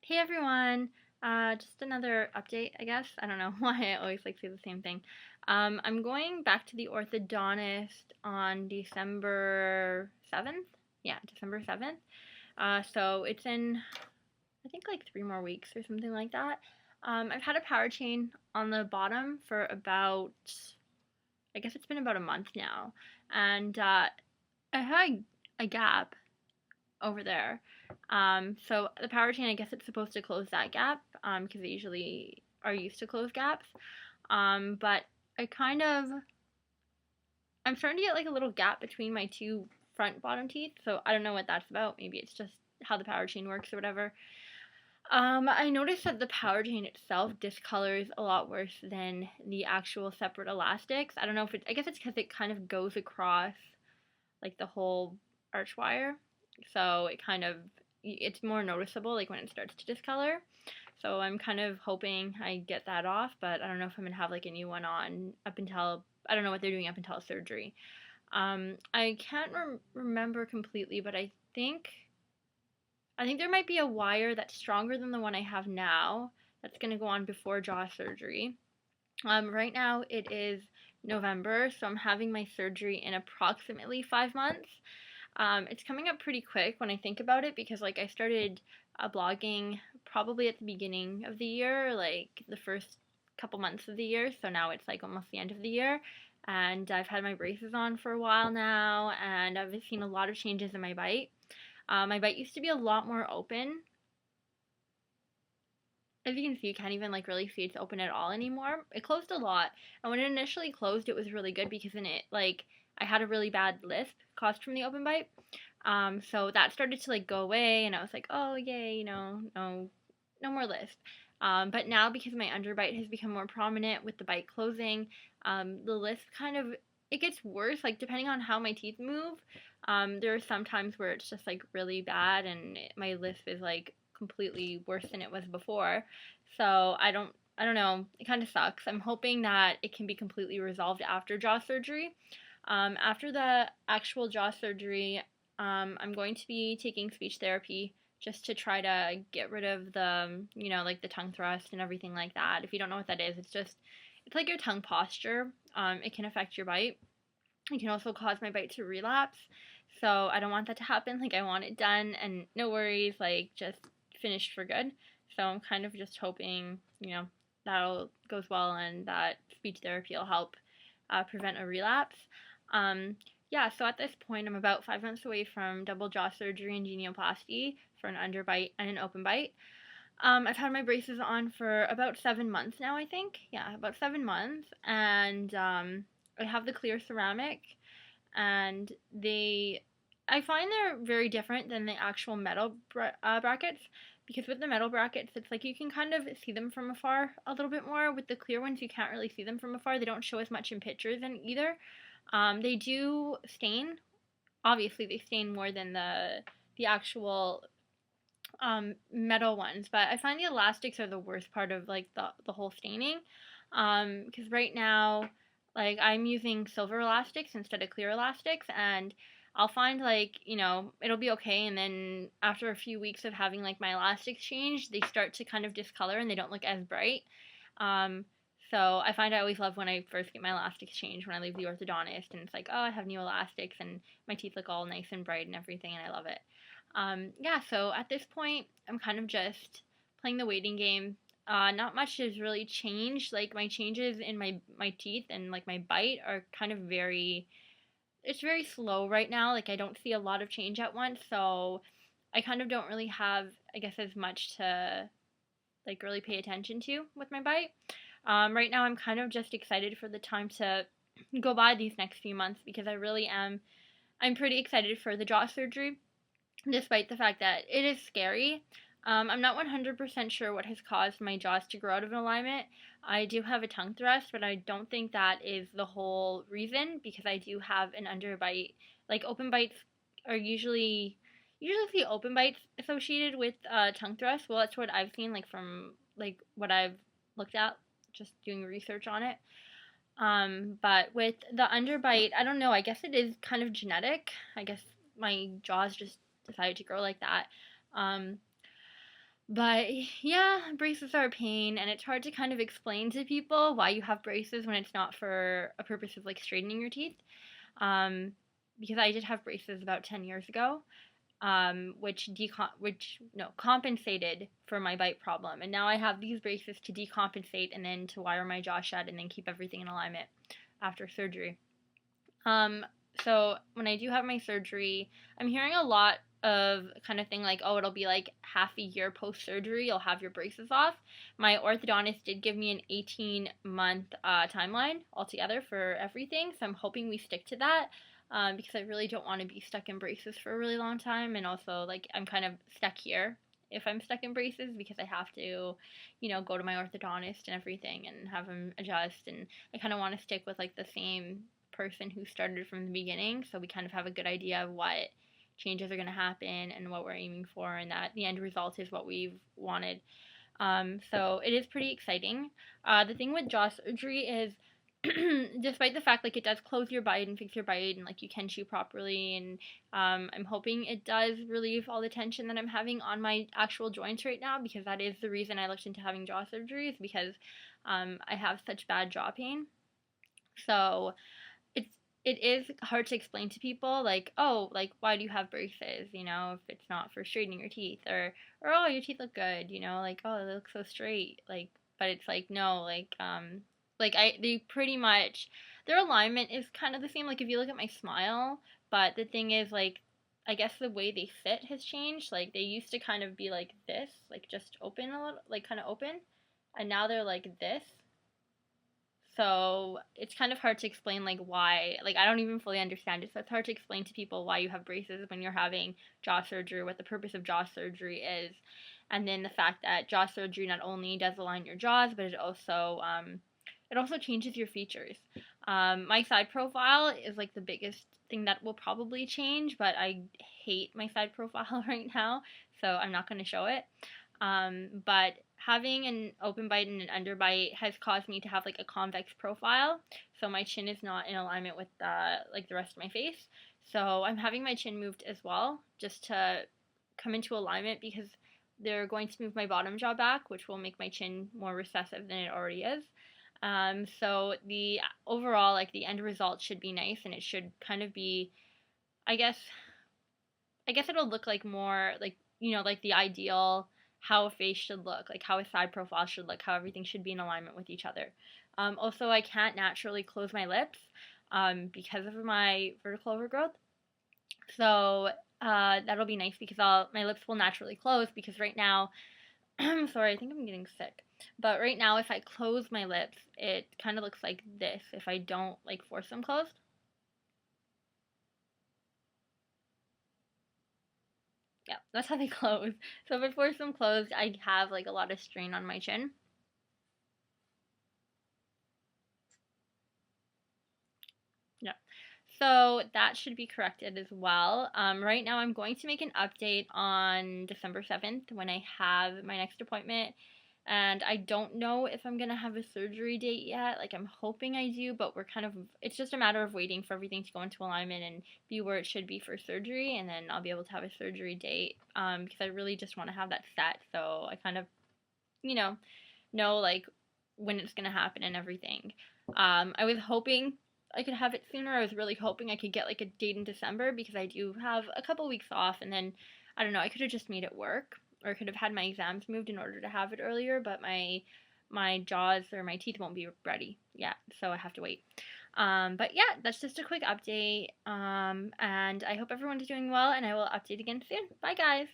Hey everyone! Just another update, I guess. I don't know why I always like say the same thing. I'm going back to the orthodontist on December 7th. Yeah, December 7th. So it's in, I think, like 3 more weeks or something like that. I've had a power chain on the bottom for about, I guess it's been about a month now. And I had a gap over there. So the power chain, I guess it's supposed to close that gap because they usually are used to close gaps. But I kind of, I'm starting to get like a little gap between my two front bottom teeth. So I don't know what that's about. Maybe it's just how the power chain works or whatever. I noticed that the power chain itself discolors a lot worse than the actual separate elastics. I don't know if it's, I guess it's because it kind of goes across like the whole arch wire. So it kind of, it's more noticeable like when it starts to discolor. So I'm kind of hoping I get that off, but I don't know if I'm gonna have like a new one on up until, I don't know what they're doing up until surgery. I can't remember completely, but I think there might be a wire that's stronger than the one I have now that's gonna go on before jaw surgery. Right now it is November, so I'm having my surgery in approximately 5 months. It's coming up pretty quick when I think about it because like I started blogging probably at the beginning of the year, like the first couple months of the year. So now it's like almost the end of the year, and I've had my braces on for a while now, and I've seen a lot of changes in my bite. My bite used to be a lot more open. As you can see, you can't even like really see it's open at all anymore. It closed a lot, and when it initially closed, it was really good because in it like I had a really bad lisp caused from the open bite. So that started to like go away, and I was like, oh yay, no more lisp. But now because my underbite has become more prominent with the bite closing, the lisp kind of it gets worse. Like depending on how my teeth move, there are some times where it's just like really bad, and my lisp is like completely worse than it was before. So I don't know. It kind of sucks. I'm hoping that it can be completely resolved after jaw surgery. After the actual jaw surgery, I'm going to be taking speech therapy just to try to get rid of the, like the tongue thrust and everything like that. If you don't know what that is, it's like your tongue posture. It can affect your bite. It can also cause my bite to relapse. So I don't want that to happen. Like I want it done and no worries, like just finished for good. So I'm kind of just hoping, that goes well and that speech therapy will help prevent a relapse. Yeah, so at this point, I'm about 5 months away from double jaw surgery and genioplasty for an underbite and an open bite. I've had my braces on for about 7 months now, I think. Yeah, about 7 months. And I have the clear ceramic, and I find they're very different than the actual metal brackets. Because with the metal brackets, it's like you can kind of see them from afar a little bit more. With the clear ones, you can't really see them from afar. They don't show as much in pictures and either. They do stain. Obviously, they stain more than the actual metal ones, but I find the elastics are the worst part of like the whole staining. Because right now, like I'm using silver elastics instead of clear elastics, and I'll find like it'll be okay, and then after a few weeks of having like my elastics changed, they start to kind of discolor and they don't look as bright. Um, so I find I always love when I first get my elastics changed when I leave the orthodontist, and it's like, oh, I have new elastics and my teeth look all nice and bright and everything, and I love it. Yeah, so at this point, I'm kind of just playing the waiting game. Not much has really changed. Like my changes in my teeth and like my bite are kind of it's very slow right now. Like I don't see a lot of change at once, so I kind of don't really have, I guess, as much to like really pay attention to with my bite. Right now, I'm kind of just excited for the time to go by these next few months because I really am. I'm pretty excited for the jaw surgery despite the fact that it is scary. I'm not 100% sure what has caused my jaws to grow out of alignment. I do have a tongue thrust, but I don't think that is the whole reason because I do have an underbite. Like open bites are usually see open bites associated with tongue thrust. Well, that's what I've seen like from like what I've looked at just doing research on it. But with the underbite, I don't know. I guess it is kind of genetic. I guess my jaws just decided to grow like that. Um, But yeah, braces are a pain, and it's hard to kind of explain to people why you have braces when it's not for a purpose of like straightening your teeth. Um, because I did have braces about 10 years ago, which no compensated for my bite problem, and now I have these braces to decompensate and then to wire my jaw shut and then keep everything in alignment after surgery. Um, so when I do have my surgery, I'm hearing a lot of kind of thing like, oh, it'll be like half a year post surgery, you'll have your braces off. My orthodontist did give me an 18-month timeline altogether for everything, so I'm hoping we stick to that. Because I really don't want to be stuck in braces for a really long time, and also like I'm kind of stuck here if I'm stuck in braces because I have to, go to my orthodontist and everything and have him adjust, and I kind of want to stick with like the same person who started from the beginning, so we kind of have a good idea of what changes are going to happen and what we're aiming for, and that the end result is what we've wanted. So it is pretty exciting. The thing with jaw surgery is, despite the fact like it does close your bite and fix your bite, and like you can chew properly, and I'm hoping it does relieve all the tension that I'm having on my actual joints right now, because that is the reason I looked into having jaw surgery, is because I have such bad jaw pain. So it is hard to explain to people, like, oh, like, why do you have braces, if it's not for straightening your teeth, or oh, your teeth look good, like, oh, they look so straight, like, but it's like, no, like they pretty much, their alignment is kind of the same, like if you look at my smile, but the thing is, like, I guess the way they fit has changed. Like they used to kind of be like this, like just open a little, like kind of open, and now they're like this. So it's kind of hard to explain like why, like I don't even fully understand it. So it's hard to explain to people why you have braces when you're having jaw surgery, what the purpose of jaw surgery is, and then the fact that jaw surgery not only does align your jaws, but it also changes your features. My side profile is like the biggest thing that will probably change, but I hate my side profile right now, so I'm not going to show it. But having an open bite and an underbite has caused me to have like a convex profile, so my chin is not in alignment with like the rest of my face. So I'm having my chin moved as well, just to come into alignment, because they're going to move my bottom jaw back, which will make my chin more recessive than it already is. So the overall, like the end result should be nice, and it should kind of be, I guess, it'll look like more like, like the ideal, how a face should look, like how a side profile should look, how everything should be in alignment with each other. Also, I can't naturally close my lips because of my vertical overgrowth. So that'll be nice, because my lips will naturally close, because right now, sorry, I think I'm getting sick. But right now, if I close my lips, it kind of looks like this if I don't like force them closed. Yeah, that's how they close. So if I force them closed, I have like a lot of strain on my chin. Yeah. So that should be corrected as well. Right now, I'm going to make an update on December 7th when I have my next appointment. And I don't know if I'm going to have a surgery date yet. Like, I'm hoping I do, but it's just a matter of waiting for everything to go into alignment and be where it should be for surgery. And then I'll be able to have a surgery date, because I really just want to have that set. So I kind of, you know like when it's going to happen and everything. I was hoping I could have it sooner. I was really hoping I could get like a date in December, because I do have a couple weeks off, and then I don't know, I could have just made it work, or I could have had my exams moved in order to have it earlier, but my jaws or my teeth won't be ready yet, so I have to wait. But yeah, that's just a quick update. And I hope everyone's doing well, and I will update again soon. Bye guys.